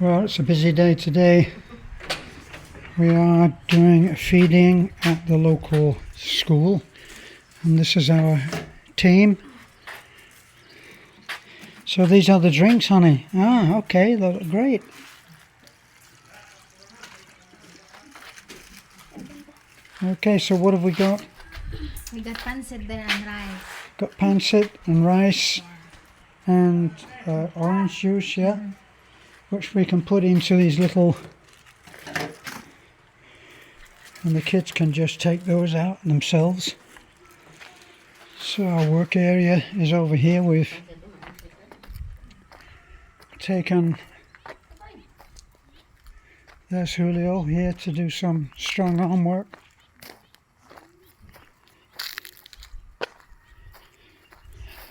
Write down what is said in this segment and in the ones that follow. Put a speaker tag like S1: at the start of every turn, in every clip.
S1: Well, it's a busy day today. We are doing a feeding at the local school, and this is our team. So these are the drinks, honey. Ah, okay, they look great. Okay, so what have we got?
S2: We got pancit there and rice.
S1: Got pancit and rice and orange juice, yeah, which we can put into these little, and the kids can just take those out themselves. So our work area is over here. We've taken, there's Julio here to do some strong arm work.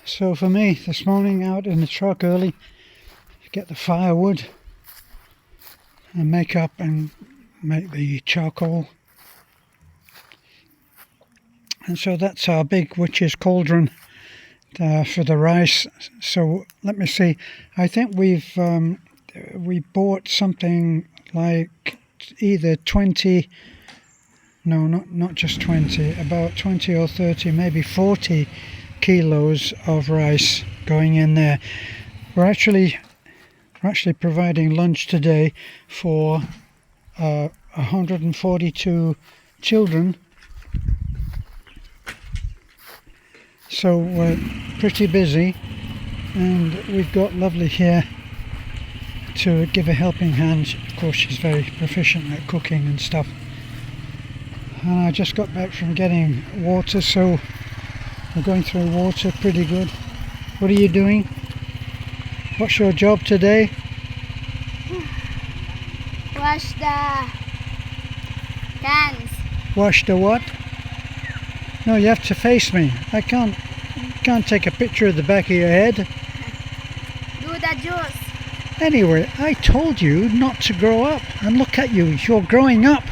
S1: So for me this morning, out in the truck early to get the firewood and make up and make the charcoal. And so that's our big witch's cauldron for the rice. So let me see, I think we bought something like either 20, no, not just 20, about 20 or 30, maybe 40 kilos of rice going in there. We're actually providing lunch today for 142 children. So we're pretty busy, and we've got Lovely here to give a helping hand. Of course, she's very proficient at cooking and stuff. And I just got back from getting water, so we're going through water pretty good. What are you doing? What's your job today?
S2: Wash the cans.
S1: Wash the what? No, you have to face me. I can't take a picture of the back of your head.
S2: Do the juice.
S1: Anyway, I told you not to grow up, and look at you, you're growing up.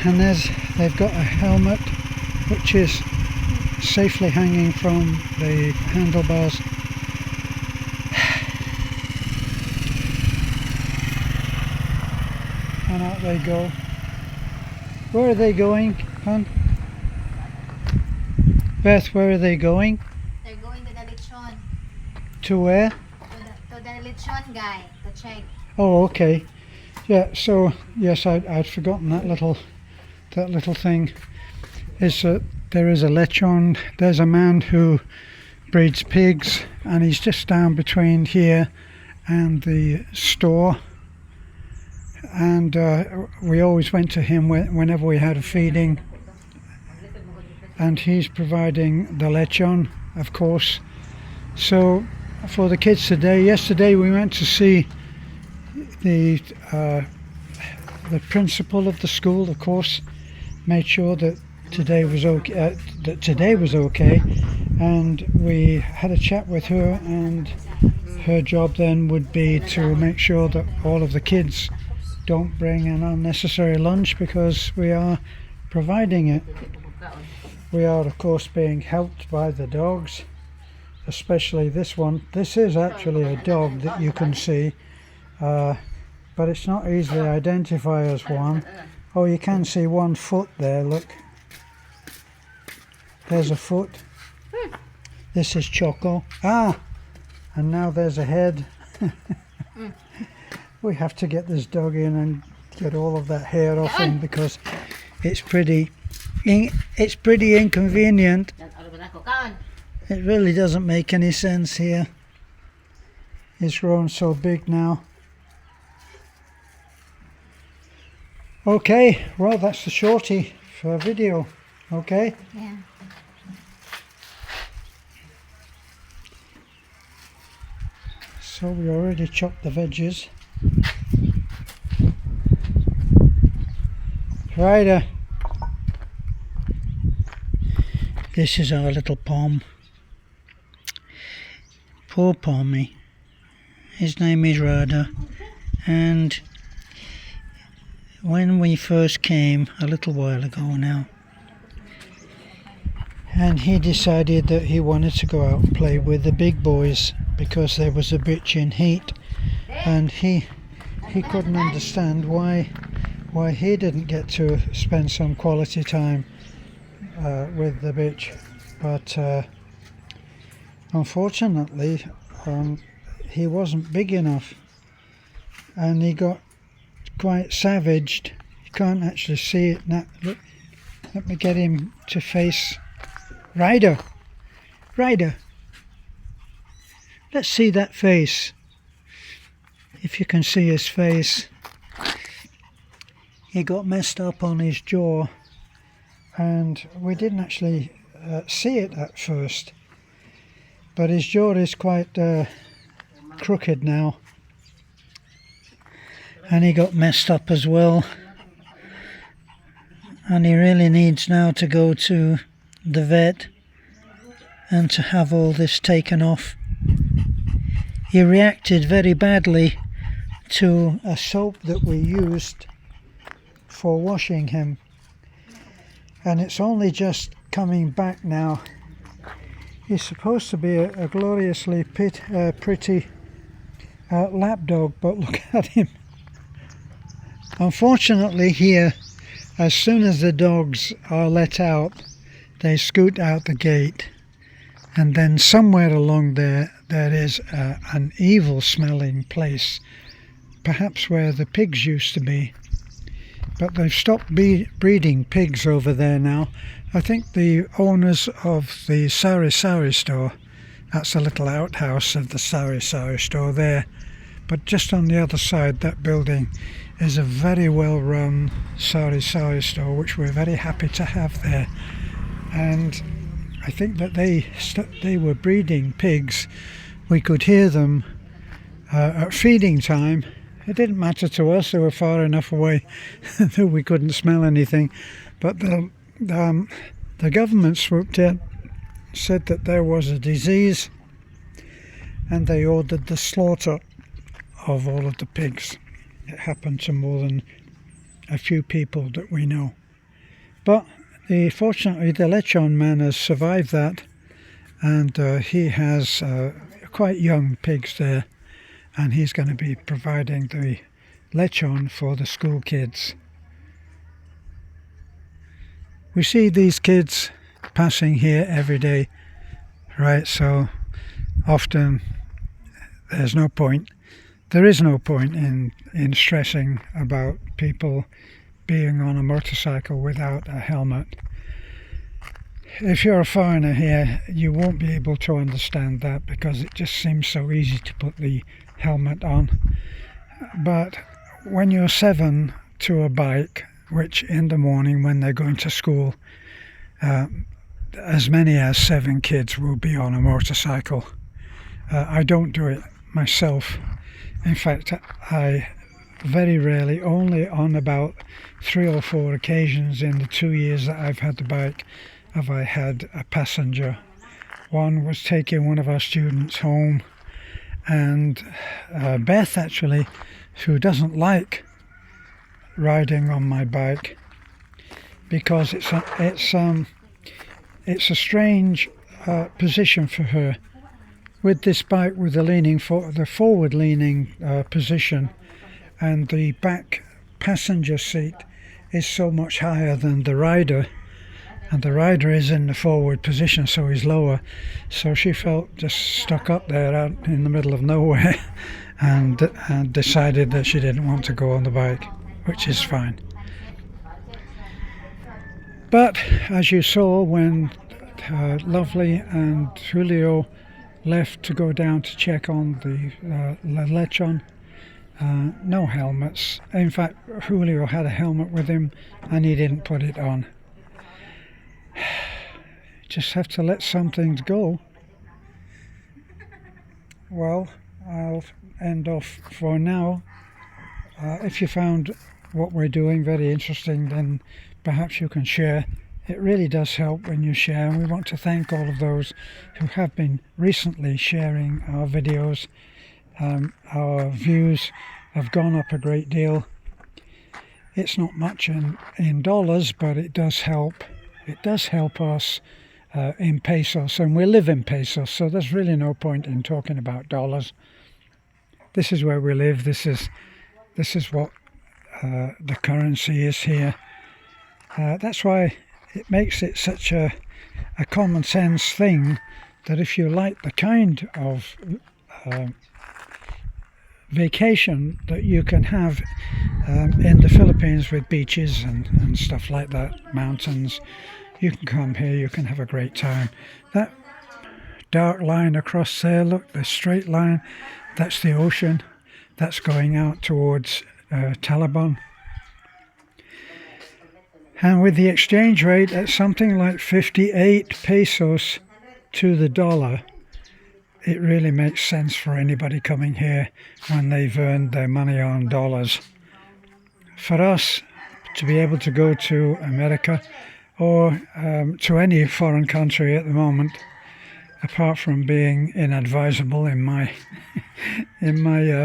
S1: And they've got a helmet which is safely hanging from the handlebars. And out they go. Where are they going, hon? Beth, where are they going?
S2: They're going to the lechon.
S1: To where?
S2: To the lechon guy, to check.
S1: Oh, okay. Yeah, so yes, I'd forgotten that little thing. Is that there is a lechon. There's a man who breeds pigs, and he's just down between here and the store. And we always went to him whenever we had a feeding, and he's providing the lechon, of course. So for the kids today, yesterday we went to see the principal of the school, of course, made sure that today was okay, and we had a chat with her, and her job then would be to make sure that all of the kids don't bring an unnecessary lunch, because we are providing it. We are, of course, being helped by the dogs, especially this one. This is actually a dog that you can see, but it's not easily identified as one. Oh, you can see one foot there, look. There's a foot. This is Choco. Ah, and now there's a head. We have to get this dog in and get all of that hair off him, because it's pretty inconvenient. It really doesn't make any sense here. He's grown so big now. Okay, well, that's the shorty for a video. Okay.
S2: Yeah.
S1: So we already chopped the veggies. Right, this is our little Pom. Poor Pommy. His name is Rada, and when we first came a little while ago now, and he decided that he wanted to go out and play with the big boys because there was a bitch in heat, and he couldn't understand why he didn't get to spend some quality time with the bitch. But unfortunately he wasn't big enough, and he got quite savaged. You can't actually see it now. Look, let me get him to face Ryder. Let's see that face. If you can see his face, he got messed up on his jaw, and we didn't actually see it at first, but his jaw is quite crooked now, and he got messed up as well, and he really needs now to go to the vet and to have all this taken off. He reacted very badly to a soap that we used for washing him, and it's only just coming back now. He's supposed to be a gloriously pretty lap dog, but look at him. Unfortunately here, as soon as the dogs are let out, they scoot out the gate, and then somewhere along there is an evil smelling place, perhaps where the pigs used to be, but they've stopped breeding pigs over there now. I think the owners of the Sari Sari store, that's a little outhouse of the Sari Sari store there, but just on the other side, that building is a very well run Sari Sari store, which we're very happy to have there. And I think that they were breeding pigs. We could hear them at feeding time. It didn't matter to us, they were far enough away that we couldn't smell anything, but the government swooped in, said that there was a disease, and they ordered the slaughter of all of the pigs. It happened to more than a few people that we know, but fortunately the lechon man has survived that, and he has quite young pigs there, and he's going to be providing the lechon for the school kids. We see these kids passing here every day, right? So often there is no point in stressing about people being on a motorcycle without a helmet. If you're a foreigner here, you won't be able to understand that, because it just seems so easy to put the helmet on. But when you're 7 to a bike, which in the morning when they're going to school, as many as 7 kids will be on a motorcycle. I don't do it myself. In fact, I very rarely, only on about 3 or 4 occasions in the 2 years that I've had the bike, have I had a passenger. One was taking one of our students home, and Beth actually, who doesn't like riding on my bike because it's a strange position for her. With this bike, with the forward leaning position, and the back passenger seat is so much higher than the rider, and the rider is in the forward position, so he's lower. So she felt just stuck up there out in the middle of nowhere and decided that she didn't want to go on the bike, which is fine. But as you saw, when Lovely and Julio left to go down to check on the lechon, no helmets. In fact, Julio had a helmet with him and he didn't put it on. Just have to let some things go. Well, I'll end off for now. If you found what we're doing very interesting, then perhaps you can share. It really does help when you share, and we want to thank all of those who have been recently sharing our videos. Our views have gone up a great deal. It's not much in dollars, but it does help. It does help us in pesos, and we live in pesos, so there's really no point in talking about dollars. This is where we live. This is what the currency is here. That's why it makes it such a common sense thing that if you like the kind of vacation that you can have in the Philippines with beaches and stuff like that, mountains, you can come here, you can have a great time. That dark line across there, look, the straight line, that's the ocean. That's going out towards Taliban. And with the exchange rate at something like 58 pesos to the dollar, it really makes sense for anybody coming here when they've earned their money on dollars. For us to be able to go to America or to any foreign country at the moment, apart from being inadvisable in my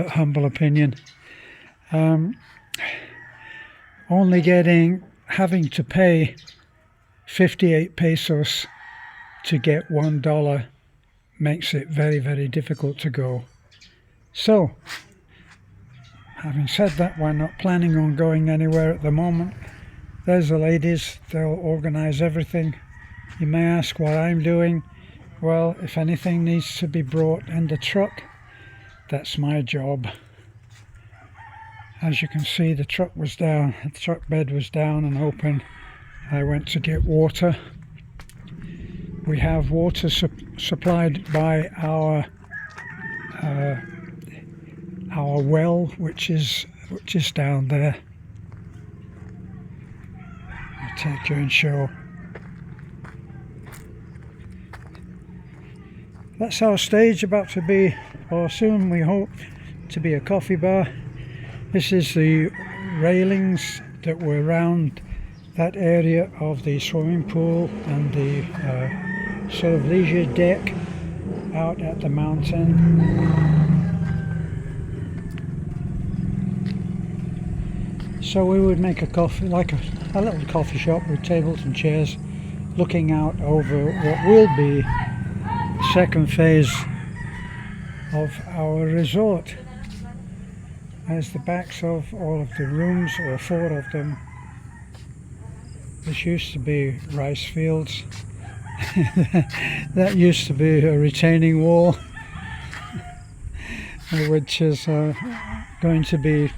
S1: humble opinion, having to pay 58 pesos to get $1 makes it very, very difficult to go. So, having said that, we're not planning on going anywhere at the moment. There's the ladies, they'll organize everything. You may ask what I'm doing. Well, if anything needs to be brought in the truck, that's my job. As you can see, the truck bed was down and open. I went to get water. We have water supplied by our well, which is down there. I'll take you and show. That's our stage, about to be, or soon we hope, to be a coffee bar. This is the railings that were around that area of the swimming pool and the sort of leisure deck out at the mountain. So we would make a coffee, like a little coffee shop with tables and chairs, looking out over what will be the second phase of our resort. There's the backs of all of the rooms, or 4 of them. This used to be rice fields. That used to be a retaining wall, which is going to be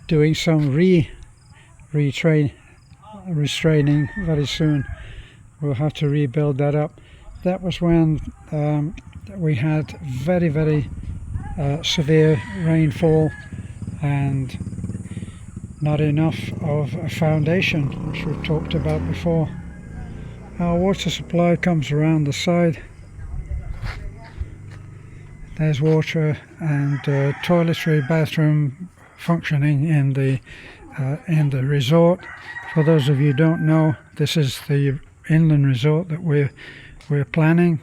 S1: doing some restraining very soon. We'll have to rebuild that up. That was when we had very, very severe rainfall and not enough of a foundation, which we've talked about before. Our water supply comes around the side. There's water and toiletry, bathroom functioning in the resort. For those of you who don't know, this is the inland resort that we're planning.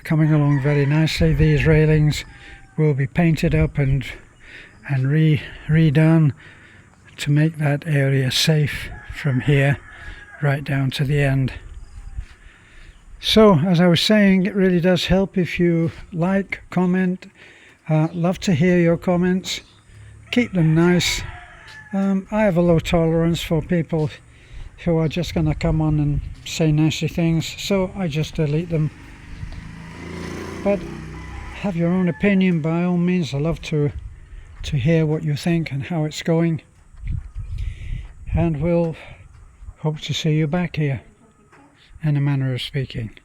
S1: Coming along very nicely. These railings will be painted up and redone to make that area safe from here right down to the end. So, as I was saying, it really does help if you like, comment. Love to hear your comments. Keep them nice. I have a low tolerance for people who are just going to come on and say nasty things, so I just delete them. But have your own opinion by all means. I love to hear what you think and how it's going. And we'll hope to see you back here, in a manner of speaking.